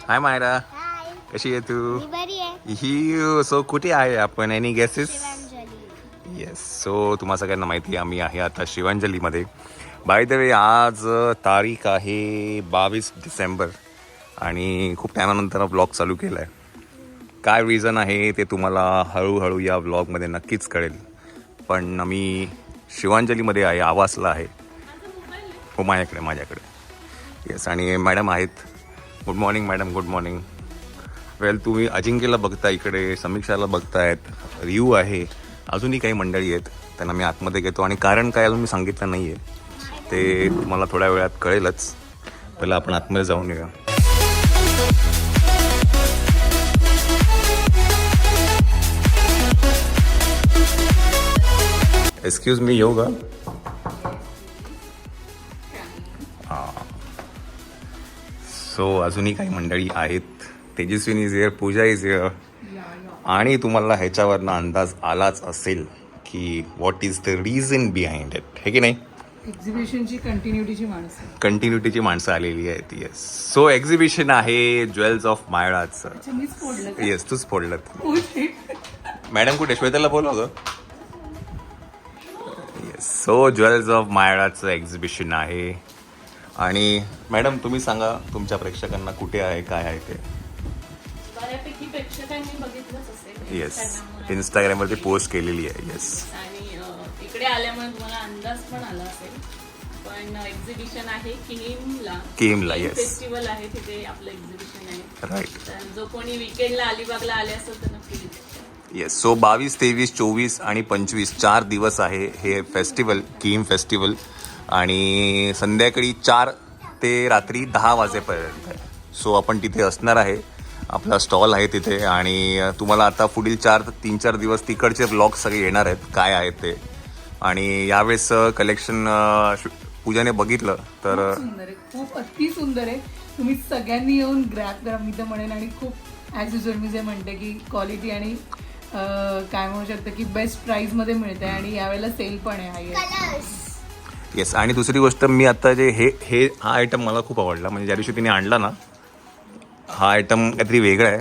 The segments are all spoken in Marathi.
हाय मायरा, हाय कशी आहे तू? मी बरी आहे. ही सो कुठे आहे आपण? Any guesses? Shivanjali. Yes. So तुम्हा सगळ्यांना माहिती आहे आम्ही आहे आता शिवांजलीमध्ये. बाय द वे आज तारीख आहे 22 डिसेंबर आणि खूप टायमानंतर ब्लॉग चालू केला आहे. काय रिझन आहे ते तुम्हाला हळूहळू या ब्लॉगमध्ये नक्कीच कळेल. पण आम्ही शिवांजलीमध्ये आहे, आवासला आहे. हो माझ्याकडे. येस. आणि मॅडम आहेत. Good morning madam, good morning. Well, तुम्ही अजिंक्यला बघता, इकडे समीक्षाला बघतायत, रियू आहे, अजूनही काही मंडळी आहेत. त्यांना मी आतमध्ये घेतो आणि कारण काय अजून मी सांगितलं नाही आहे ते तुम्हाला थोड्या वेळात कळेलच. पहिला आपण आतमध्ये जाऊन येऊया. एक्सक्यूज मी, येऊ का? सो अजूनही काही मंडळी आहेत. Tejaswini is here, Puja is here. आणि तुम्हाला ह्याच्यावरनं अंदाज आलाच असेल की what is the reason behind it, हे की नाही? एक्झिबिशनची कंटिन्युटीची माणसं आलेली आहेत. येस. सो एक्झिबिशन आहे ज्वेल्स ऑफ मायराचं. मीच फोडलं. येस, तूच फोडलं. मॅडम कुठे? श्वेताला बोलव ग. येस. सो ज्वेल्स ऑफ मायराचं एक्झिबिशन आहे. आणि मॅडम तुम्ही सांगा तुमच्या प्रेक्षकांना कुठे आहे, काय आहे ते. बऱ्यापैकी प्रेक्षकांनी बघितलंच असेल. येस, इंस्टाग्रामवरती पोस्ट केलेली आहे. येस. आणि इकडे आल्यामुळे तुम्हाला अंदाज पण आला असेल. पण एक्झिबिशन आहे किहीमला. येस. फेस्टिवल आहे, तिथे आपलं एक्झिबिशन आहे. राईट. तर जो कोणी विकेंडला अलिबागला आले असेल तर नक्की visit. येस. सो 22, 23, 24 आणि 25 4 दिवस आहे हे फेस्टिवल, किहीम फेस्टिवल. आणि संध्याकाळी 4 ते रात्री 10 वाजेपर्यंत आहे. सो आपण तिथे असणार आहे, आपला स्टॉल आहे तिथे. आणि तुम्हाला आता पुढील 3-4 दिवस तिकडचे ब्लॉग सगळे येणार आहेत, काय आहेत ते. आणि यावेळेस कलेक्शन पूजाने बघितलं तर सुंदर आहे, खूप अति सुंदर आहे. तुम्ही सगळ्यांनी येऊन ग्रॅब करा, मी तर म्हणेन. आणि खूप ॲज युजल मी जे म्हणते की क्वालिटी आणि काय म्हणू शकतं की बेस्ट प्राईजमध्ये मिळते. आणि यावेळेला सेल पण आहे. कलर्स. येस. आणि दुसरी गोष्ट, मी आता जे हे हा आयटम मला खूप आवडला. म्हणजे ज्या दिवशी तिने आणला ना, हा आयटम काहीतरी वेगळा आहे.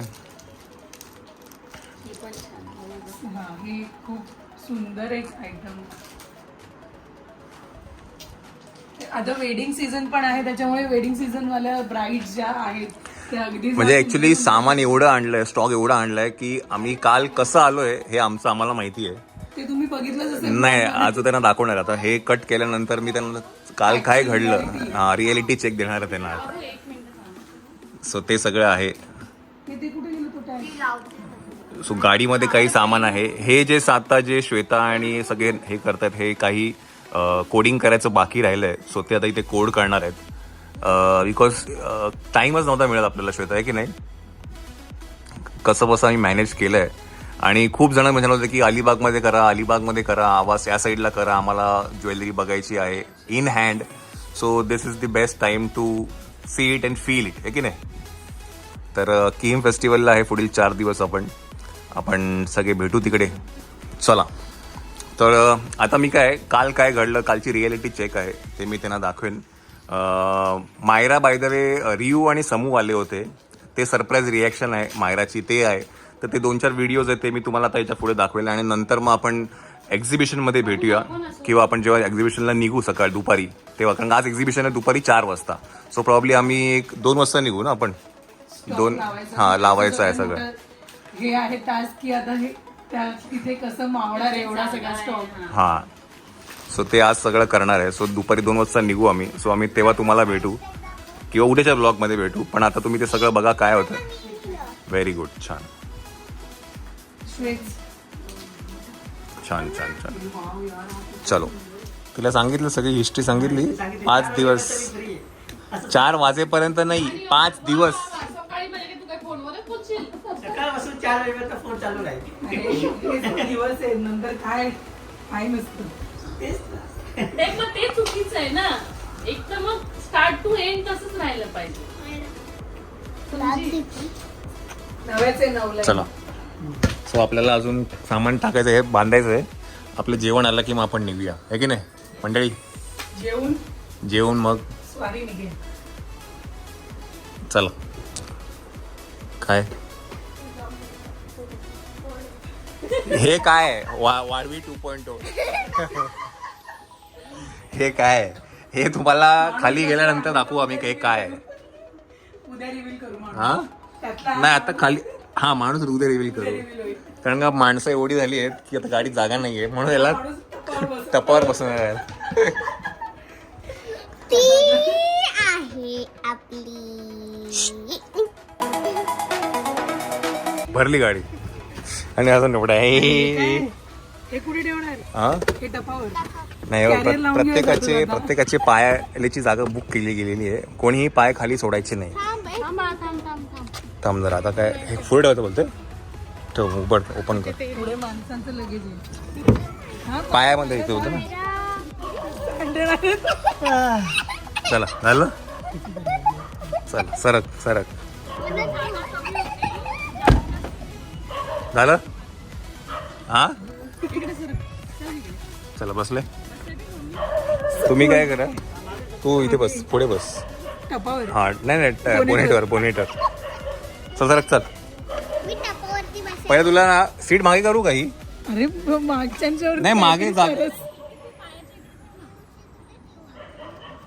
हा, ही खूप सुंदर एक आयटम. आता वेडिंग सीझन पण आहे, त्याच्यामुळे वेडिंग सीझन वाल्या ब्राईड ज्या आहेत त्या अगदी म्हणजे ऍक्च्युली सामान एवढं आणलंय, स्टॉक एवढा आणलाय की आम्ही काल कसं आलोय हे आम्हाला माहिती आहे. ते तुम्ही बघितलंच असेल. नाही, आज त्यांना दाखवणार. आता हे कट केल्यानंतर मी त्यांना काल काय घडलं, रियालिटी चेक देणार आहे त्यांना आता. सो ते सगळं आहे. ते कुठे गेलं तो टॅग? सो गाडीमध्ये काही सामान आहे. हे जे आता जे श्वेता आणि सगळे हे करतात, हे काही कोडिंग करायचं बाकी राहिलंय. सो ते आता इथे कोड करणार आहेत. बिकॉज टाईमच नव्हता मिळत आपल्याला, श्वेता, आहे की नाही? कसं आम्ही मॅनेज केलंय. आणि खूप जण म्हणाले होते की अलिबागमध्ये करा, आवास या साईडला करा, आम्हाला ज्वेलरी बघायची आहे in hand. So this is the best time to see it and feel it, आहे की नाही? तर किहीम फेस्टिवलला आहे पुढील 4 दिवस. आपण सगळे भेटू तिकडे. चला. तर आता मी काल काय घडलं, कालची रियालिटी चेक आहे ते मी त्यांना दाखवेन. मायरा बाय द वे, रियू आणि समू आले होते, ते सरप्राईज रिॲक्शन आहे मायराची, ते आहे. तर ते 2-4 व्हिडिओज आहेत, ते मी तुम्हाला आता याच्या पुढे दाखवेल. आणि नंतर मग आपण एक्झिबिशनमध्ये भेटूया, किंवा आपण जेव्हा एक्झिबिशनला निघू सकाळी दुपारी तेव्हा. कारण आज एक्झिबिशन आहे दुपारी 4 वाजता. सो प्रॉब्ली आम्ही 2 वाजता निघू ना आपण. 2 लावायचं आहे सगळं. हे आहे टास्क की आता हे तिथे कसं मावणार एवढा सगळा स्टॉक. हां. सो ते आज सगळं करणार आहे. सो दुपारी 2 वाजता निघू आम्ही. सो आम्ही तेव्हा तुम्हाला भेटू किंवा उद्याच्या ब्लॉगमध्ये भेटू. पण आता तुम्ही ते सगळं बघा काय होतं. Very good. छान. चलो, तुला सांगितलं, सगळी हिस्ट्री सांगितली. 5 दिवस, 4 वाजेपर्यंत नाही, 5 दिवस. सकाळी म्हणजे तू काय फोनवरच बोलशील? सकाळपासून 4 वाजेपर्यंत फोन चालू राहील. दिवस आहे, नंतर काय नसतं. ते चुकीचं आहे ना. एक तर मग स्टार्ट टू एंड तसंच राहिलं पाहिजे. नव्याचे नवले. चला. सो आपल्याला अजून सामान टाकायचं आहे, बांधायचं आहे. आपलं जेवण आलं की मग आपण निघूया, आहे की नाही मंडळी? जेवून मग स्वारी निघे. चला. काय हे काय आहे? वाढवी 2.0 हे काय आहे? हे तुम्हाला खाली गेल्यानंतर दाखवू आम्ही हे काय आहे. उद्या रिव्हील करू माणूस. हा त्यातला नाही आता खाली हा माणूस उद्या रिव्हील करू reveal होईल. कारण का माणसं एवढी झाली आहेत की आता गाडीत जागा नाहीये म्हणून याला माणूस टपावर बसतो. टपावर बसणार आहे. ती आहे आपली भरली गाडी आणि अजून एवढा हे कुठे ठेवणार हा हे टपावर नाही हो, Carrier लावून घेऊन जातो आता. प्रत्येकाची पायाची जागा बुक केली गेलेली आहे. कोणीही पाय खाली सोडायचे नाही. थांब थांब जरा आता काय हे पुढे ठेवतं बोलते ठेव ओपन कर पुढे माणसांचं लगेच आहे. पायामध्ये इथे होतं ना. चला झालं चल सरक झालं हा चला बसले तुम्ही काय करा तू इथे बस पुढे बस टपावर हा नाही बोनेटर चल सरक चल मी टपावरती बसेल. पहिले तुला ना सीट मागे करू काही अरे मागच्यांच्यावर नाही, मागे जा.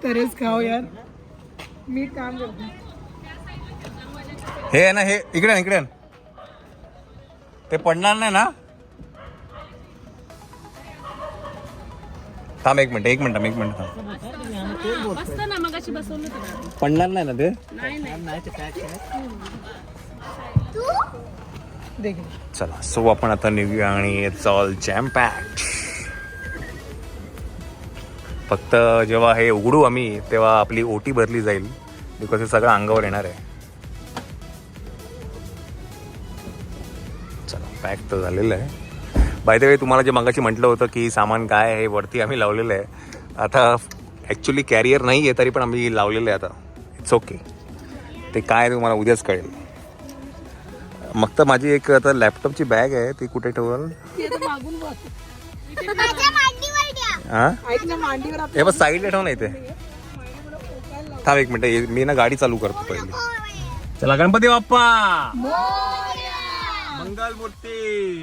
तरच खाओ यार मी काम करतो हे आहे ना हे इकडे ते पडणार नाही ना. थांब एक मिनिट थांब मस्त ना मगाशी बसवलं होतं. पडणार नाही ना ते देख चला सो आपण आता निघूया आणि इट्स ऑल जॅम पॅक्ड. फक्त जेव्हा हे उघडू आम्ही तेव्हा आपली ओटी भरली जाईल बिकॉज हे सगळं अंगावर येणार आहे. चला पॅक तर झालेलं आहे. बाय द वे तुम्हाला जे मगाशी म्हटलं होतं की सामान काय आहे वरती आम्ही लावलेलं आहे. आता ॲक्च्युली कॅरियर नाही आहे तरी पण आम्ही लावलेलं आहे. आता इट्स ओके. ते काय तुम्हाला उद्याच कळेल. मग तर माझी एक आता लॅपटॉपची बॅग आहे ती कुठे ठेवाल मागून बघ माझ्या मांडीवर द्या. हां ऐक ना मांडीवर हे बस साईडला ठेव ना इथे. थांब एक मिनिट मी ना गाडी चालू करतो पहिले. चला गणपती बाप्पा मंगल मूर्ती.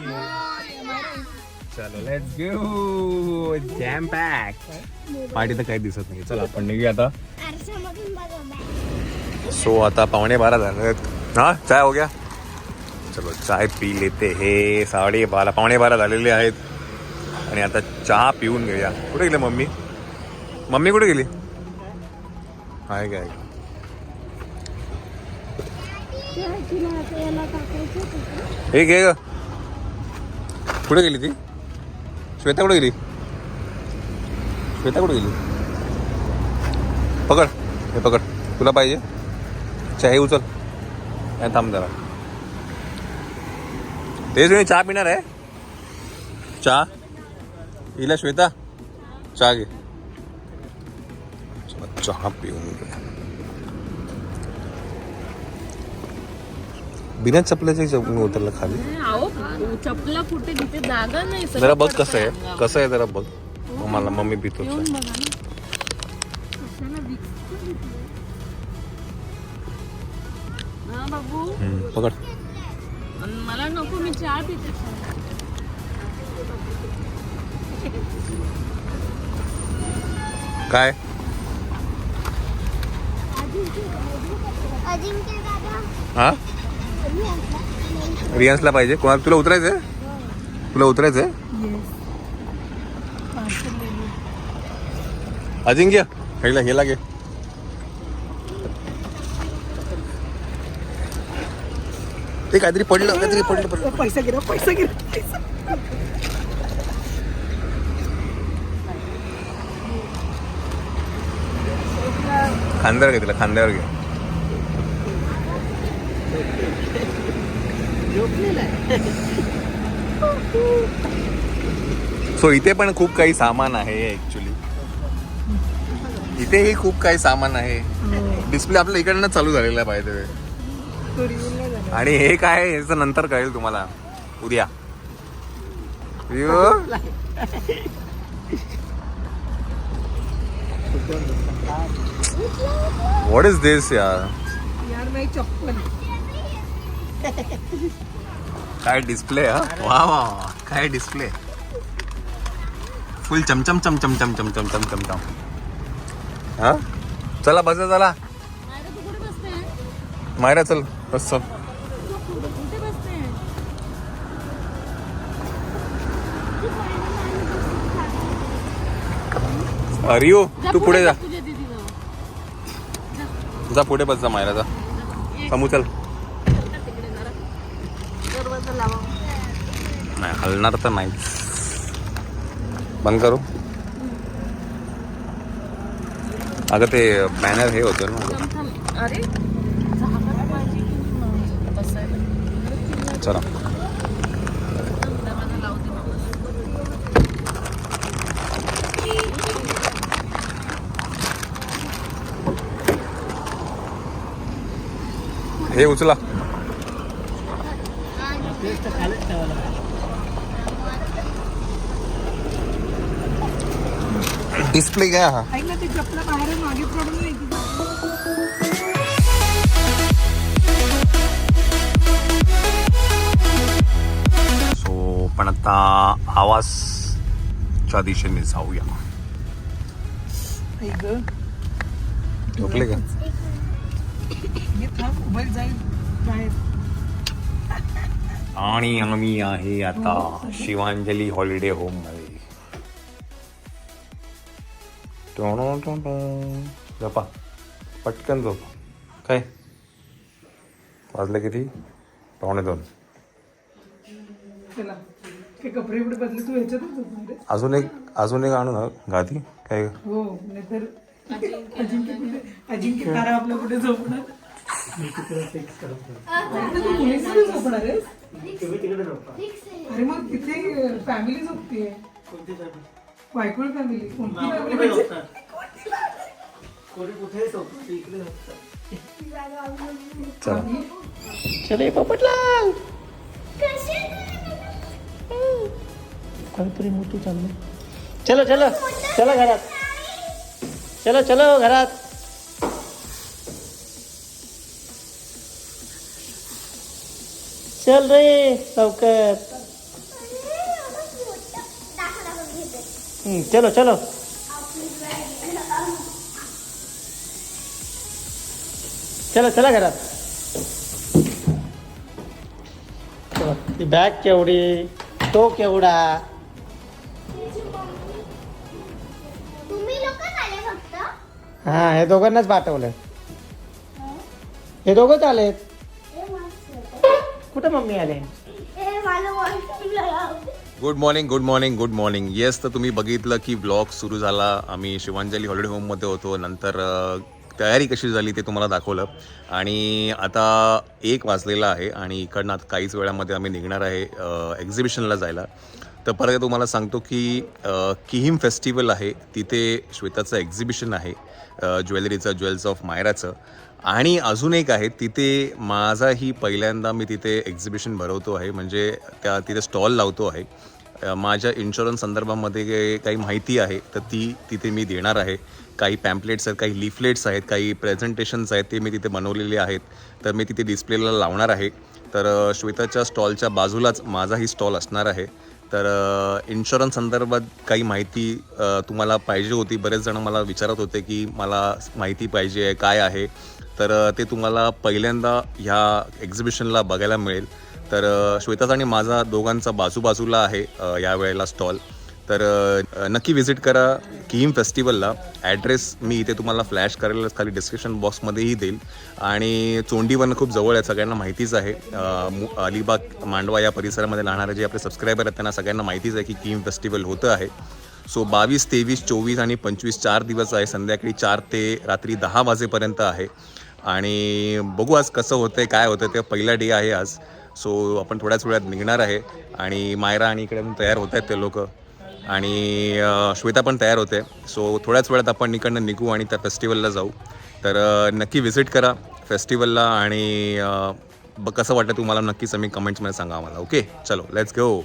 चलो let's go jam pack. Party तर काही दिसत नाही. चला आपण निघूया आता. आरशामधून बघा back. सो आता 11:15 झाले. हा चाय हो गया. चलो चाय पी लेते हे. 12:30 11:15 झालेले आहेत आणि आता चहा पिऊन घेऊया. कुठे गेले मम्मी कुठे गेली आहे काय हे घे ग. कुठे गेली ती श्वेता कुठे गेली पकड हे पकड तुला पाहिजे चहा हे उचल. नाही थांब जरा तेच मी चहा पिणार आहे. चहा हिला श्वेता चहा घे. चहा पिऊन घे. बिना चपल्याचे उतरलं खाली. अहो चपला कुठे तिथे जागा नाही. सगळं जरा बघ पडतं कसं आहे अंगावर. जरा बघ. मला मम्मी पितो येऊन बघा ना. हा बाबू पकड. मला नको मी चहा पिते. काय अजिंक्य दादा हा रियान्सला पाहिजे कोणाला तुला उतरायचंय अजिंक्य हेला घे. ते काहीतरी पडलं पैसा गिरा खांद्यावर घे तिला खांद्यावर घे. सो इथे पण खूप काही सामान आहे. ऍक्च्युली इथेही खूप काही सामान आहे. डिस्प्ले आपल्या इकडनं चालू झालेला पाहिजे आणि हे काय आहे याचं नंतर कळेल तुम्हाला उद्या. व्हॉट इज दिस यार. यार नाही चप्पल काय डिस्प्ले हा वा वा वा. काय डिस्प्ले फुल चमचम चमचम चमचम चमचम चमचम. हा चला बसा चला मायरा चल बस चल. अरिओ तू पुढे जा जा पुढे बस जा मायरा जा. समू चल. नाही हलणार तर नाही. बंद करू. अगं ते बॅनर हे होतं ना. अरे चला हे उचला. डिस्प्ले काय हा. ऐक ना ते चपला बाहेर मागे पडून नाही की. सो पण आता आवाजच्या दिशेने जाऊया. ऐक झोपले का. हे थांब मोबाईल जाईल बाहेर. आणि आम्ही आहे आता शिवांजली हॉलिडे होम मध्ये. झोपा पटकन झोप. काय वाजले किती 1:15. चला ते कपडे बिपडे बदले तू ह्याच्यातच झोपणार आहे? अजून एक आणू ना गादी काय. हो नाहीतर अजिंक्य तारा आपल्या कुठे झोपणार. तू पोलिसमध्ये झोपणार आहेस? तुम्ही तिकडे झोपा. अरे मग तिथे फॅमिली झोपतीये. कोणती फॅमिली? वायकुळ फॅमिली. कोणती मामा फॅमिली कुठे म्हणजे? झोपतात? कोणी कुठे झोपतात ते इकडे झोपतात. चला चले पोपटलाल काहीतरी मोठं चाललंय. चलो चलो चला घरात. चलो चलो घरात. चल रे लवकर. चलो चलो. चला चला घरात. ती बॅग केवढी तो केवढा. तुम्ही लोक आले फक्त. हा हे दोघांनाच पाठवलं. हे दोघंच आलेत. कुठं मम्मी आले. मला वॉशरूमला लाव. Good morning good morning good morning. Yes तर तुम्ही बघितलं की ब्लॉग सुरू झाला. आम्ही शिवांजली हॉलिडे होममध्ये होतो. नंतर तयारी कशी झाली ते तुम्हाला दाखवलं. आणि आता 1 वाजलेला आहे आणि इकडनं आता काहीच वेळामध्ये आम्ही निघणार आहे एक्झिबिशनला जायला. तर परत तुम्हाला सांगतो की किहीम फेस्टिवल आहे तिथे श्वेताचं एक्झिबिशन आहे ज्वेलरीचं ज्वेल्स ऑफ मायराचं. आणि अजून एक आहे तिथे माझाही पहिल्यांदा मी तिथे एक्झिबिशन भरवतो आहे. म्हणजे तिथे स्टॉल लावतो आहे. माझ्या इन्शुरन्स संदर्भामध्ये काही माहिती आहे तर ती तिथे मी देणार आहे. काही पॅम्पलेट्स आहेत, काही लिफलेट्स आहेत, काही प्रेझेंटेशन्स आहेत ते मी तिथे बनवलेले आहेत. तर मी तिथे डिस्प्लेला लावणार आहे. तर श्वेताच्या स्टॉलच्या बाजूलाच माझाही स्टॉल असणार आहे. तर इन्शुरन्स संदर्भात काही माहिती तुम्हाला पाहिजे होती. बरेच जण मला विचारत होते की मला माहिती पाहिजे आहे काय आहे. तर ते तुम्हाला पहिल्यांदा ह्या एक्झिबिशनला बघायला मिळेल. तर श्वेताचा आणि माझा दोघांचा बाजूबाजूला आहे यावेळेला स्टॉल. तर नक्की व्हिजिट करा किहीम फेस्टिवलला. ॲड्रेस मी इथे तुम्हाला फ्लॅश करायला खाली डिस्क्रिप्शन बॉक्समध्येही देईल. आणि चोंडीवरनं खूप जवळ आहे, सगळ्यांना माहितीच आहे. अलिबाग मांडवा या परिसरामध्ये राहणारे जे आपले सबस्क्रायबर आहेत त्यांना सगळ्यांना माहितीच आहे की किहीम फेस्टिवल होतं आहे. सो 22, 23, 24 आणि 25 4 दिवस आहे. संध्याकाळी 4 ते रात्री 10 वाजेपर्यंत आहे. आणि बघू आज कसं होतं आहे काय होतं ते. पहिला डे आहे आज. सो आपण थोड्याच वेळात निघणार आहे. आणि मायरा आणि इकडे तयार होत आहेत ते लोक. आणि श्वेता पण तयार होते. सो थोड्याच वेळात आपण इकडनं निघू आणि त्या फेस्टिवलला जाऊ. तर नक्की व्हिजिट करा फेस्टिवलला. आणि कसं वाटतं तुम्हाला नक्कीच आम्ही कमेंट्समध्ये सांगा आम्हाला. ओके चलो लेट्स गो.